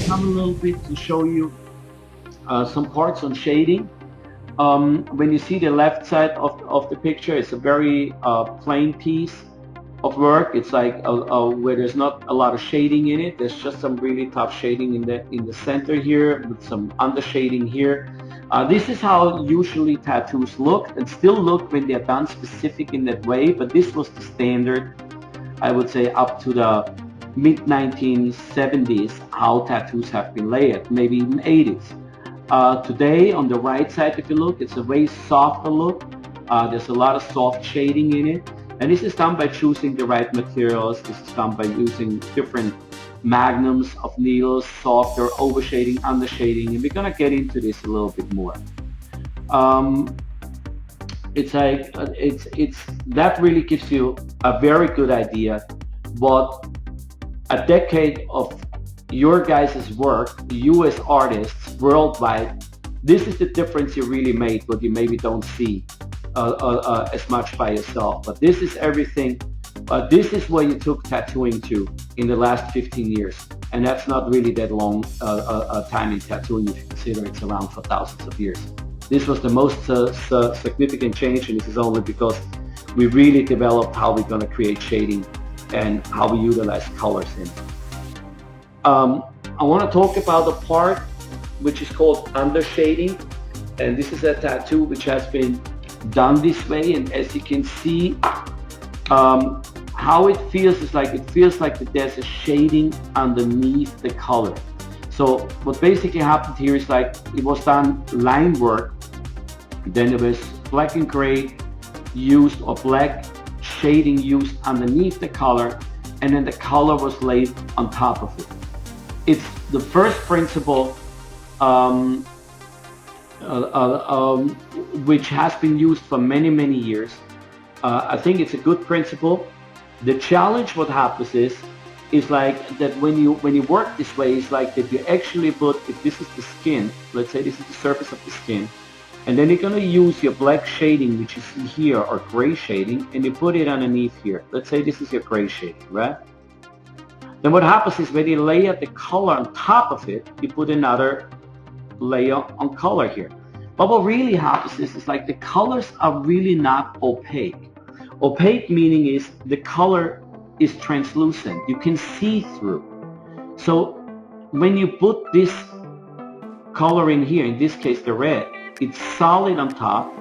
come a little bit to show you some parts on shading. When you see the left side of the picture, it's a very plain piece of work. It's like where there's not a lot of shading in it. There's just some really tough shading in the center here with some undershading here. This is how usually tattoos look and still look when they're done specific in that way, but this was the standard, I would say, up to the mid 1970s, how tattoos have been layered, maybe even 80s. Today, on the right side, if you look, it's a way softer look. There's a lot of soft shading in it. And this is done by choosing the right materials. This is done by using different magnums of needles, softer, overshading, undershading. And we're going to get into this a little bit more. It's like, that really gives you a very good idea what a decade of your guys' work, US artists worldwide, this is the difference you really made, what you maybe don't see as much by yourself. But this is everything. This is where you took tattooing to in the last 15 years. And that's not really that long time in tattooing if you consider it's around for thousands of years. This was the most significant change, and this is only because we really developed how we're going to create shading and how we utilize colors in it. I want to talk about a part which is called undershading, and this is a tattoo which has been done this way, and as you can see, how it feels is like that there's a shading underneath the color. So what basically happened here is like it was done line work, then there was black and gray used, or black shading used underneath the color, and then the color was laid on top of it. It's the first principle which has been used for many, many years. I think it's a good principle. The challenge, what happens is like that when you work this way, it's like that you actually put, if this is the skin, let's say this is the surface of the skin, and then you're going to use your black shading, which you see here, or gray shading, and you put it underneath here. Let's say this is your gray shading, right? Then what happens is when you layer the color on top of it, you put another layer on color here. But what really happens is like the colors are really not opaque. Opaque meaning is the color is translucent. You can see through. So when you put this color in here, in this case the red, it's solid on top,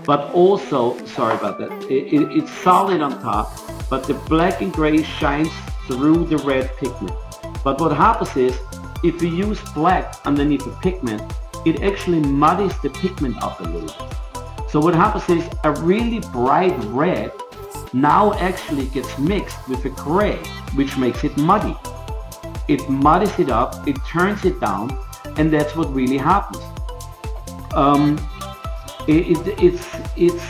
but also, sorry about that, it's solid on top, but the black and gray shines through the red pigment. But what happens is, if you use black underneath the pigment, it actually muddies the pigment up a little bit. So what happens is a really bright red now actually gets mixed with a gray, which makes it muddy. It muddies it up, it turns it down, and that's what really happens. It's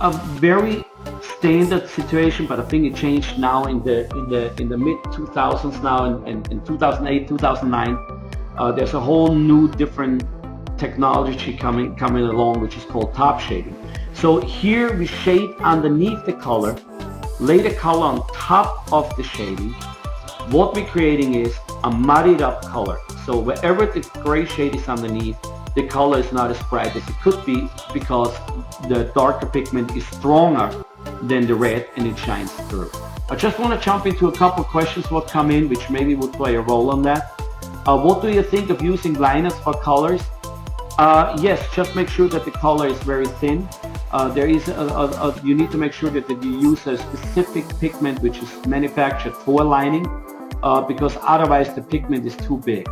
a very standard situation, but I think it changed now in the mid 2000s now, in 2008, 2009. There's a whole new different technology coming along, which is called Topshading. So here we shade underneath the color, lay the color on top of the shading. What we're creating is a muddied up color. So wherever the gray shade is underneath, the color is not as bright as it could be because the darker pigment is stronger than the red and it shines through. I just want to jump into a couple of questions what come in, which maybe would play a role on that. What do you think of using liners for colors? Yes, just make sure that the color is very thin. You need to make sure that you use a specific pigment which is manufactured for lining, because otherwise the pigment is too big.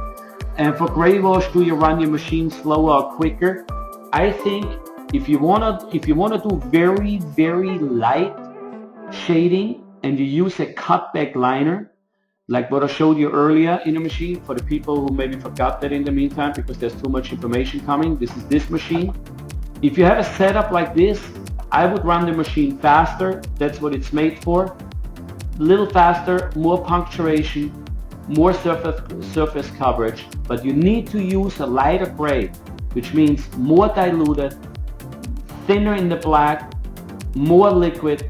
And for gray wash, do you run your machine slower or quicker? I think if you wanna do very, very light shading and you use a cutback liner, like what I showed you earlier in the machine, for the people who maybe forgot that in the meantime because there's too much information coming, this is this machine. If you have a setup like this, I would run the machine faster. That's what it's made for. A little faster, more punctuation, more surface coverage, but you need to use a lighter gray, which means more diluted, thinner in the black, more liquid,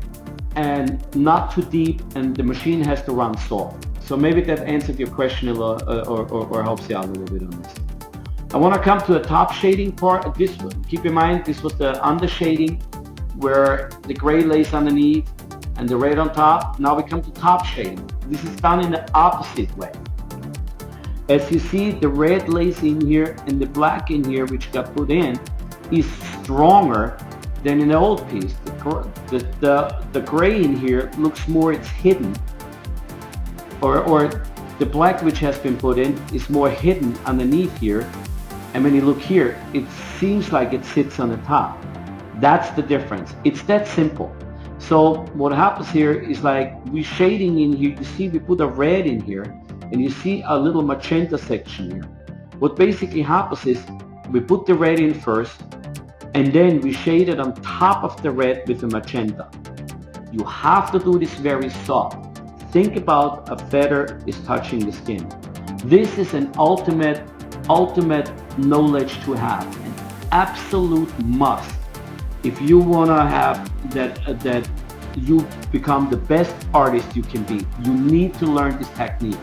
and not too deep, and the machine has to run soft. So maybe that answered your question a lot, or helps you out a little bit on this. I want to come to the top shading part. This, keep in mind, this was the undershading, where the gray lays underneath and the red on top. Now we come to top shading. This is done in the opposite way. As you see, the red lays in here and the black in here, which got put in, is stronger than in the old piece. The gray in here looks more, it's hidden, or the black which has been put in is more hidden underneath here. And when you look here, it seems like it sits on the top. That's the difference. It's that simple. So what happens here is like we shading in here. You see we put a red in here, and you see a little magenta section here. What basically happens is we put the red in first, and then we shade it on top of the red with the magenta. You have to do this very soft. Think about a feather is touching the skin. This is an ultimate knowledge to have, an absolute must. If you want to have that you become the best artist you can be, you need to learn this technique.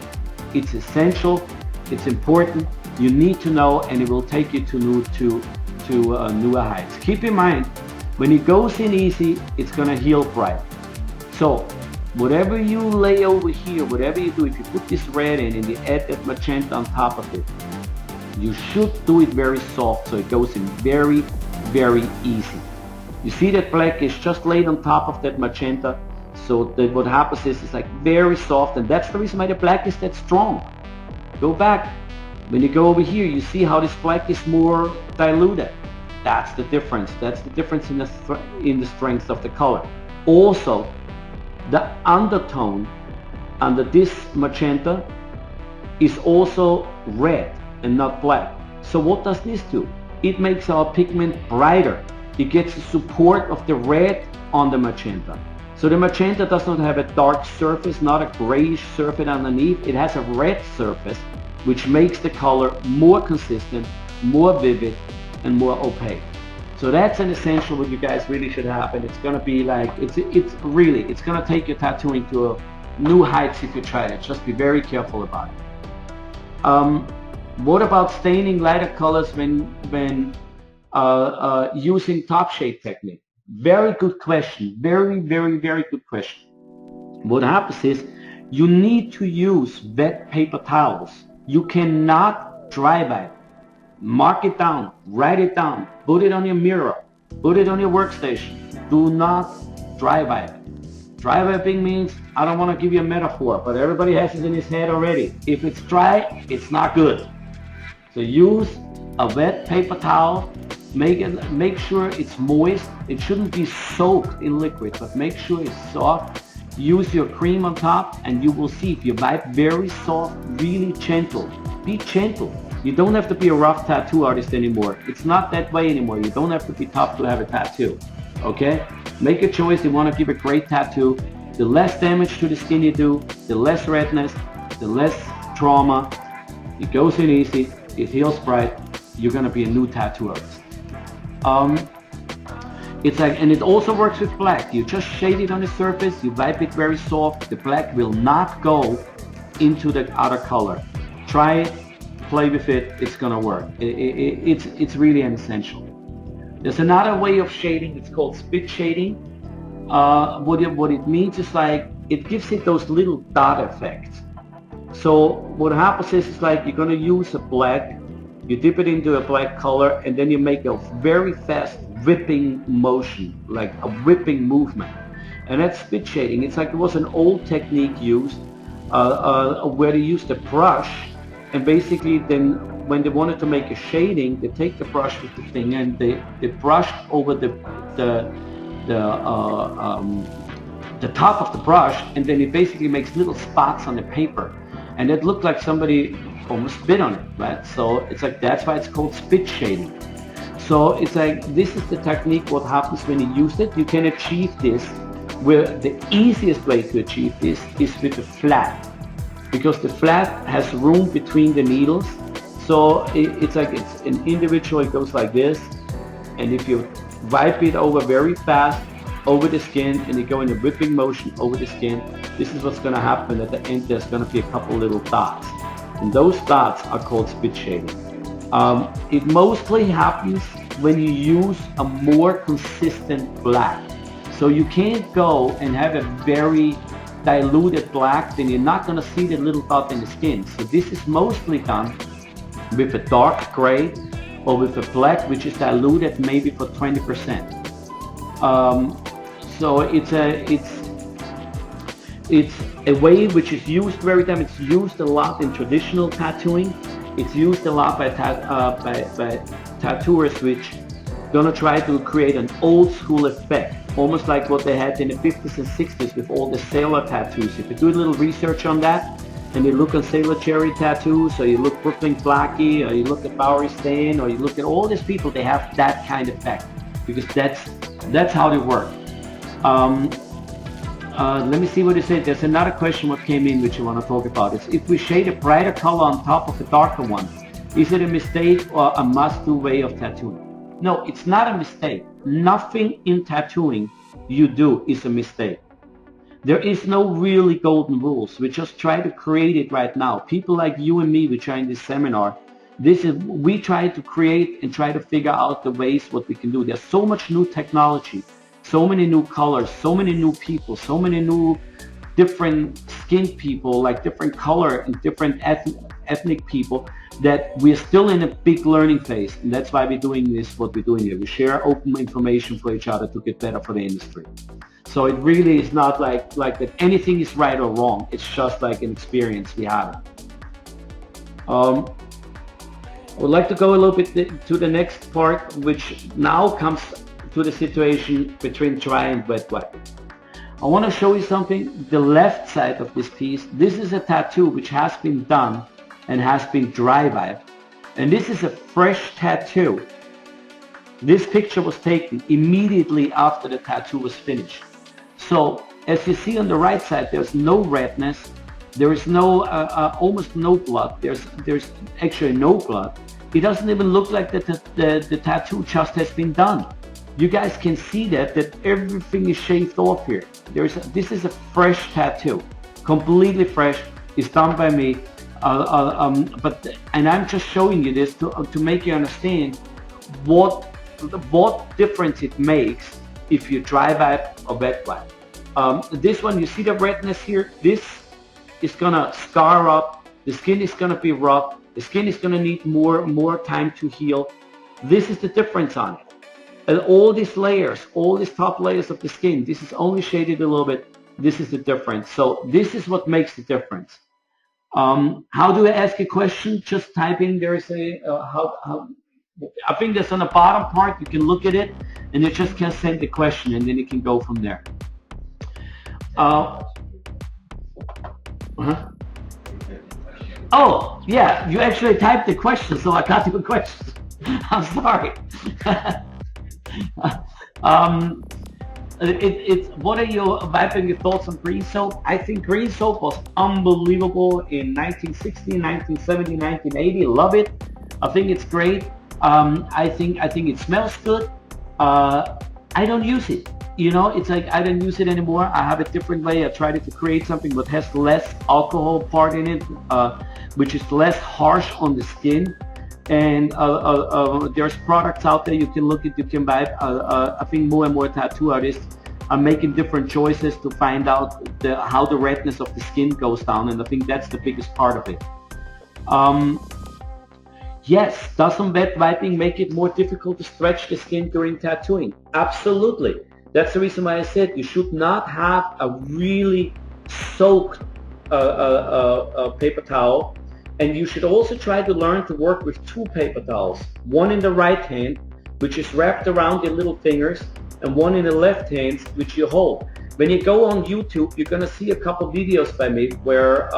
It's essential, it's important, you need to know, and it will take you to newer heights. Keep in mind, when it goes in easy, it's going to heal bright. So whatever you lay over here, whatever you do, if you put this red in and you add that magenta on top of it, you should do it very soft so it goes in very, very easy. You see that black is just laid on top of that magenta, so that what happens is it's like very soft, and that's the reason why the black is that strong. Go back. When you go over here, you see how this black is more diluted. That's the difference. That's the difference in the strength of the color. Also, the undertone under this magenta is also red and not black. So what does this do? It makes our pigment brighter. It gets the support of the red on the magenta. So the magenta does not have a dark surface, not a grayish surface underneath. It has a red surface, which makes the color more consistent, more vivid, and more opaque. So that's an essential what you guys really should have, and it's gonna be like, it's gonna take your tattooing to a new heights if you try it. Just be very careful about it. What about staining lighter colors when using top shade technique? Very good question. Very, very, very good question. What happens is you need to use wet paper towels. You cannot dry wipe. Mark it down, write it down, put it on your mirror, put it on your workstation. Do not dry wipe. Dry wiping means, I don't want to give you a metaphor, but everybody has it in his head already. If it's dry, it's not good. So use a wet paper towel. Make sure it's moist. It shouldn't be soaked in liquid, but make sure it's soft. Use your cream on top, and you will see if you wipe very soft, really gentle. Be gentle. You don't have to be a rough tattoo artist anymore. It's not that way anymore. You don't have to be tough to have a tattoo. Okay? Make a choice. You want to give a great tattoo. The less damage to the skin you do, the less redness, the less trauma. It goes in easy. It heals bright. You're gonna be a new tattoo artist. It's like, and it also works with black. You just shade it on the surface. You wipe it very soft. The black will not go into the other color. Try it. Play with it, it's gonna work. It's really an essential. There's another way of shading, it's called spit shading. What it means is like, it gives it those little dot effects. So what happens is like you're gonna use a black, you dip it into a black color, and then you make a very fast whipping motion, like a whipping movement. And that's spit shading. It's like it was an old technique used where they used a brush. And basically then when they wanted to make a shading, they take the brush with the finger and they brush over the top of the brush, and then it basically makes little spots on the paper. And it looked like somebody almost spit on it, right? So it's like, that's why it's called spit shading. So it's like, this is the technique, what happens when you use it. You can achieve this, where the easiest way to achieve this is with a flat. Because the flat has room between the needles, so it's like it's an individual. It goes like this, and if you wipe it over very fast, over the skin, and you go in a whipping motion over the skin. This is what's going to happen. At the end, there's going to be a couple little dots, and those dots are called spit shading. It mostly happens when you use a more consistent black. So you can't go and have a very diluted black, then you're not going to see the little dot in the skin. So this is mostly done with a dark gray or with a black which is diluted maybe for 20%. So it's a way which is used very time. It's used a lot in traditional tattooing. It's used a lot by tattooers which gonna try to create an old school effect, almost like what they had in the 50s and 60s with all the sailor tattoos. If you do a little research on that, and you look at Sailor Jerry tattoos, or you look Brooklyn Blackie, or you look at Bowery Stain, or you look at all these people, they have that kind of effect because that's how they work. Let me see what it says. There's another question what came in which I want to talk about. It's if we shade a brighter color on top of a darker one, is it a mistake or a must-do way of tattooing? No, it's not a mistake. Nothing in tattooing you do is a mistake. There is no really golden rules. We just try to create it right now. People like you and me, which are in this seminar, we try to create and try to figure out the ways what we can do. There's so much new technology, so many new colors, so many new people, so many new different skin people, like different color and different ethnic people, that we're still in a big learning phase. And that's why we're doing this, what we're doing here. We share open information for each other to get better for the industry. So it really is not like that anything is right or wrong. It's just like an experience we have. I would like to go a little bit to the next part, which now comes to the situation between dry and wet wiping. I want to show you something. The left side of this piece, this is a tattoo which has been done and has been dry wiped. And this is a fresh tattoo. This picture was taken immediately after the tattoo was finished. So as you see on the right side, there's no redness. There is no, almost no blood. There's actually no blood. It doesn't even look like the tattoo just has been done. You guys can see that everything is shaved off here. This is a fresh tattoo, completely fresh. It's done by me. And I'm just showing you this to make you understand what difference it makes if you dry wipe or wet wipe. This one, you see the redness here? This is gonna scar up. The skin is gonna be rough. The skin is gonna need more time to heal. This is the difference on it. And all these layers, all these top layers of the skin, this is only shaded a little bit. This is the difference. So this is what makes the difference. How do I ask a question? Just type in, there's a, I think that's on the bottom part. You can look at it and you just can send the question and then you can go from there. Oh, yeah, you actually typed the question, so I got your question. I'm sorry. What are your wiping your thoughts on green soap? I think green soap was unbelievable in 1960, 1970, 1980. Love it. I think it's great. I think it smells good. I don't use it. You know, it's like I don't use it anymore. I have a different way. I tried to create something that has less alcohol part in it, which is less harsh on the skin. And there's products out there you can look at, you can buy. I think more and more tattoo artists are making different choices to find out how the redness of the skin goes down, and I think that's the biggest part of it. Yes, doesn't wet wiping make it more difficult to stretch the skin during tattooing? Absolutely. That's the reason why I said you should not have a really soaked paper towel. And you should also try to learn to work with two paper towels. One in the right hand, which is wrapped around your little fingers, and one in the left hand, which you hold. When you go on YouTube, you're gonna see a couple videos by me where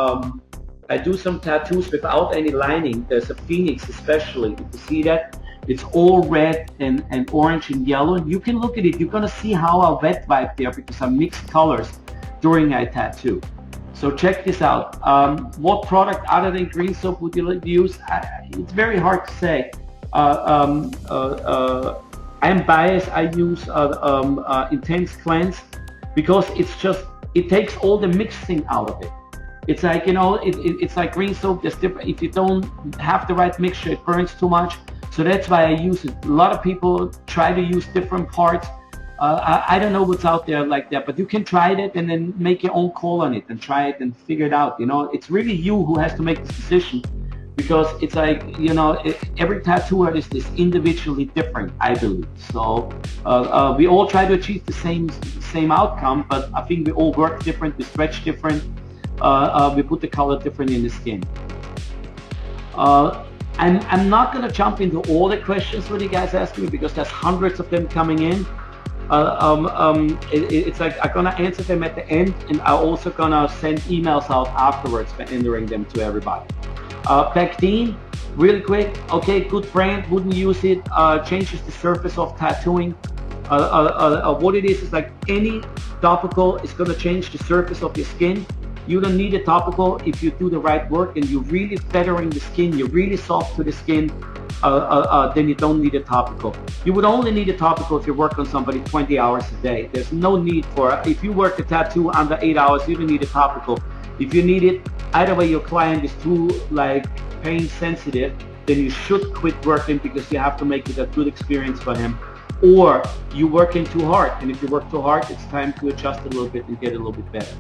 I do some tattoos without any lining. There's a phoenix especially. If you see that, it's all red and orange and yellow. And you can look at it. You're gonna see how I wet wipe there because I mix colors during my tattoo. So check this out. What product other than green soap would you use? It's very hard to say. I'm biased. I use Intense Cleanse because it takes all the mixing out of it. It's like, it's like green soap. There's different. If you don't have the right mixture, it burns too much. So that's why I use it. A lot of people try to use different parts. I don't know what's out there like that, but you can try it and then make your own call on it and try it and figure it out. It's really you who has to make this decision, because it's like, every tattoo artist is individually different, I believe. So we all try to achieve the same outcome, but I think we all work different, we stretch different, we put the color different in the skin. I'm not going to jump into all the questions that you guys ask me, because there's hundreds of them coming in. It's like I'm gonna answer them at the end, and I'm also gonna send emails out afterwards by entering them to everybody. Pectin, really quick. Okay, good brand, wouldn't use it. Changes the surface of tattooing. What it is like any topical is gonna change the surface of your skin. You don't need a topical if you do the right work and you're really feathering the skin, you're really soft to the skin. Then you don't need a topical. You would only need a topical if you work on somebody 20 hours a day. There's no need for, if you work a tattoo under 8 hours, you don't need a topical. If you need it, either way your client is too pain sensitive, then you should quit working, because you have to make it a good experience for him. Or you're working too hard, and if you work too hard, it's time to adjust a little bit and get a little bit better.